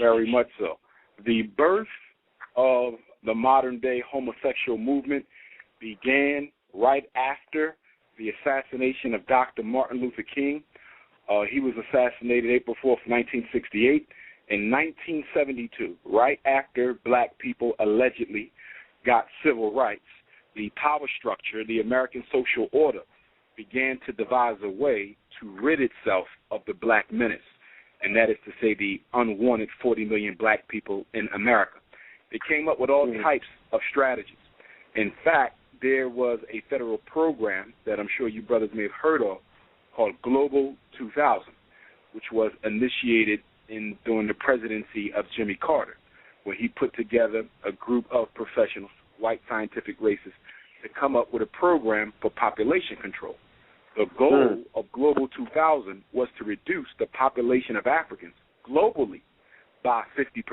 Very much so. The birth of the modern-day homosexual movement began right after the assassination of Dr. Martin Luther King. He was assassinated April 4th, 1968. In 1972, right after black people allegedly got civil rights, the power structure, the American social order, began to devise a way to rid itself of the black menace, and that is to say the unwanted 40 million black people in America. They came up with all types of strategies. In fact, there was a federal program that I'm sure you brothers may have heard of called Global 2000, which was initiated during the presidency of Jimmy Carter, where he put together a group of professionals, white scientific racists, to come up with a program for population control. The goal of Global 2000 was to reduce the population of Africans globally by 50%.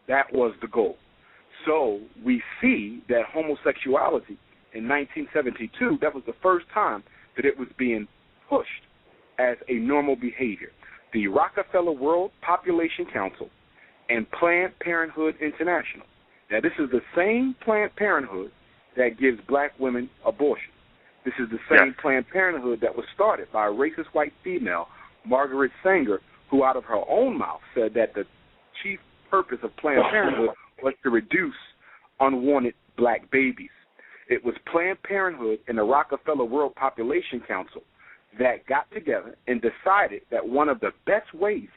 That was the goal. So we see that homosexuality in 1972, that was the first time that it was being pushed as a normal behavior. The Rockefeller World Population Council and Planned Parenthood International. Now, this is the same Planned Parenthood that gives black women abortion. This is the same Planned Parenthood that was started by a racist white female, Margaret Sanger, who out of her own mouth said that the chief purpose of Planned Parenthood was to reduce unwanted black babies. It was Planned Parenthood and the Rockefeller World Population Council that got together and decided that one of the best ways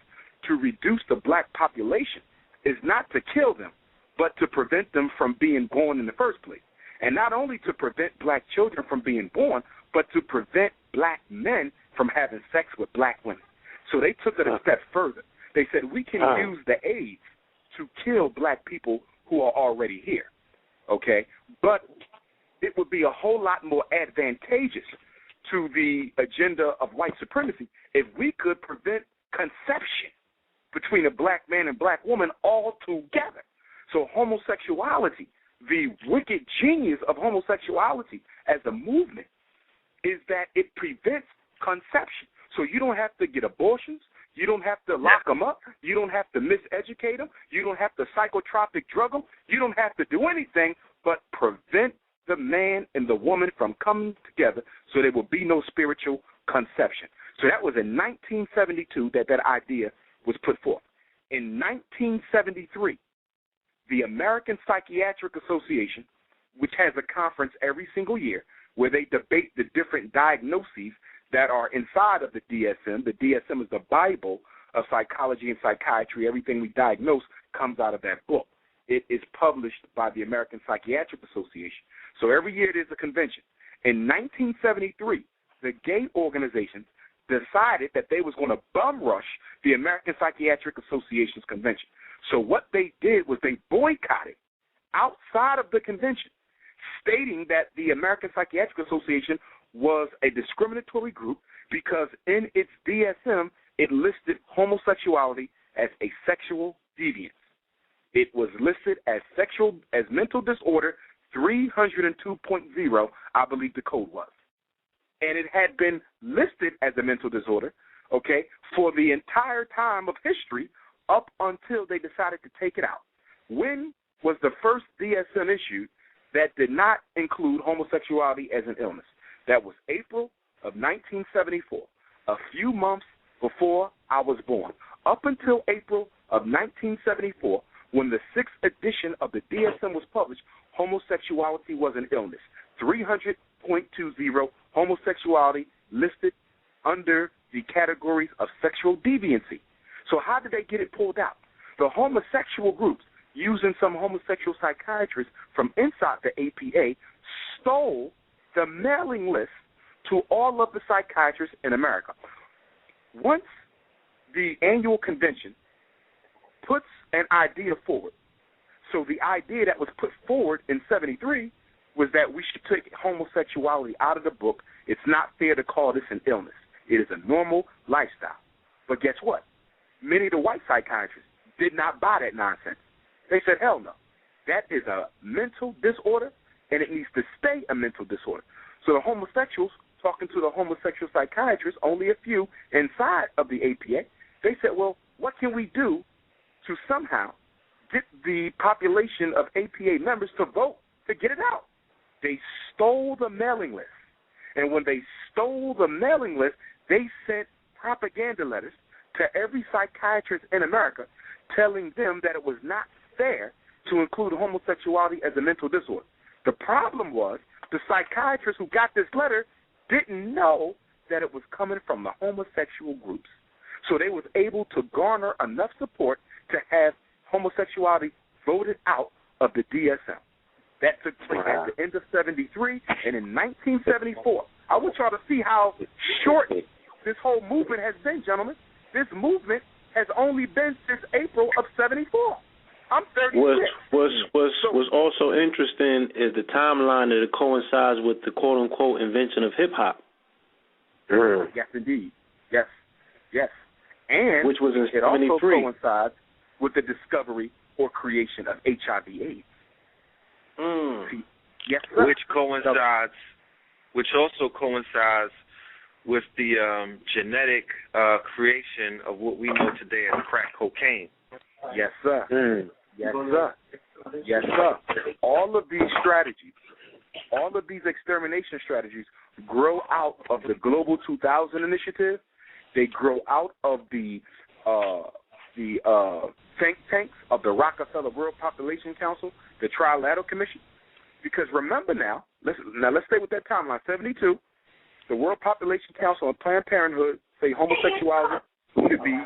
to reduce the black population is not to kill them, but to prevent them from being born in the first place. And not only to prevent black children from being born, but to prevent black men from having sex with black women. So they took it a step further. They said we can use the AIDS to kill black people who are already here, okay? But it would be a whole lot more advantageous to the agenda of white supremacy if we could prevent conception between a black man and black woman altogether. So homosexuality, the wicked genius of homosexuality as a movement is that it prevents conception. So you don't have to get abortions. You don't have to lock them up. You don't have to miseducate them. You don't have to psychotropic drug them. You don't have to do anything but prevent the man and the woman from coming together so there will be no spiritual conception. So that was in 1972 that idea was put forth. In 1973, the American Psychiatric Association, which has a conference every single year where they debate the different diagnoses that are inside of the DSM. The DSM is the Bible of psychology and psychiatry. Everything we diagnose comes out of that book. It is published by the American Psychiatric Association. So every year there's a convention. In 1973, the gay organizations decided that they was going to bum rush the American Psychiatric Association's convention. So what they did was they boycotted outside of the convention, stating that the American Psychiatric Association was a discriminatory group because in its DSM it listed homosexuality as a sexual deviance. It was listed as mental disorder 302.0, I believe the code was. And it had been listed as a mental disorder, okay, for the entire time of history up until they decided to take it out. When was the first DSM issued that did not include homosexuality as an illness? That was April of 1974, a few months before I was born. Up until April of 1974, when the 6th edition of the DSM was published, homosexuality was an illness. 300.20, homosexuality listed under the categories of sexual deviancy. So how did they get it pulled out? The homosexual groups, using some homosexual psychiatrists from inside the APA, stole the mailing list to all of the psychiatrists in America. Once the annual convention puts an idea forward, so the idea that was put forward in 73 was that we should take homosexuality out of the book. It's not fair to call this an illness. It is a normal lifestyle. But guess what? Many of the white psychiatrists did not buy that nonsense. They said, hell no. That is a mental disorder, and it needs to stay a mental disorder. So the homosexuals, talking to the homosexual psychiatrists, only a few inside of the APA, they said, well, what can we do to somehow get the population of APA members to vote to get it out. They stole the mailing list. And when they stole the mailing list, they sent propaganda letters to every psychiatrist in America telling them that it was not fair to include homosexuality as a mental disorder. The problem was the psychiatrists who got this letter didn't know that it was coming from the homosexual groups. So they was able to garner enough support to have homosexuality voted out of the DSM. That took place at the end of 73, and in 1974. I want y'all to see how short this whole movement has been, gentlemen. This movement has only been since April of 74. I'm 36. What's also interesting is the timeline that it coincides with the quote-unquote invention of hip-hop. Yes, indeed. Yes. And which was in it 73. also coincides with the discovery or creation of HIV/AIDS. Yes, sir. Which also coincides with the genetic creation of what we know today as crack cocaine. Yes, sir. Yes, sir. Yes, sir. All of these strategies, all of these extermination strategies grow out of the Global 2000 initiative. They grow out of the think tanks of the Rockefeller World Population Council, the Trilateral Commission. Because remember now, let's stay with that timeline. 72, the World Population Council and Planned Parenthood say homosexuality should be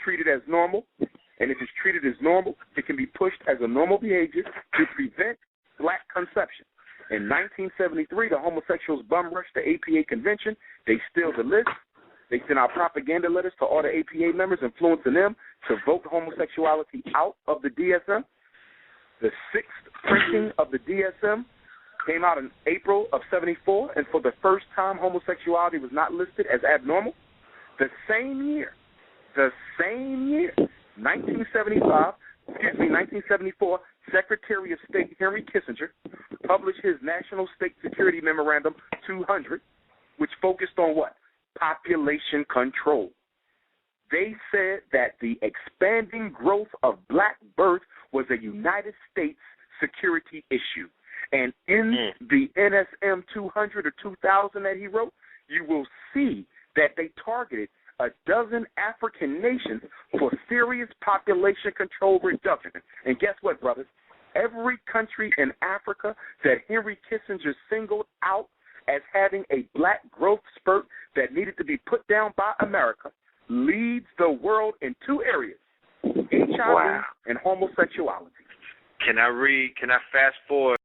treated as normal, and if it's treated as normal, it can be pushed as a normal behavior to prevent black conception. In 1973, the homosexuals bum rushed the APA convention. They steal the list. They sent out propaganda letters to all the APA members, influencing them to vote homosexuality out of the DSM. The sixth printing of the DSM came out in April of 74, and for the first time, homosexuality was not listed as abnormal. The same year, 1974, Secretary of State Henry Kissinger published his National State Security Memorandum 200, which focused on what? Population control. They said that the expanding growth of black birth was a United States security issue. And in the NSM 200 or 2000 that he wrote, you will see that they targeted a dozen African nations for serious population control reduction. And guess what, brothers? Every country in Africa that Henry Kissinger singled out as having a black growth spurt that needed to be put down by America leads the world in two areas, HIV and homosexuality. Can I fast forward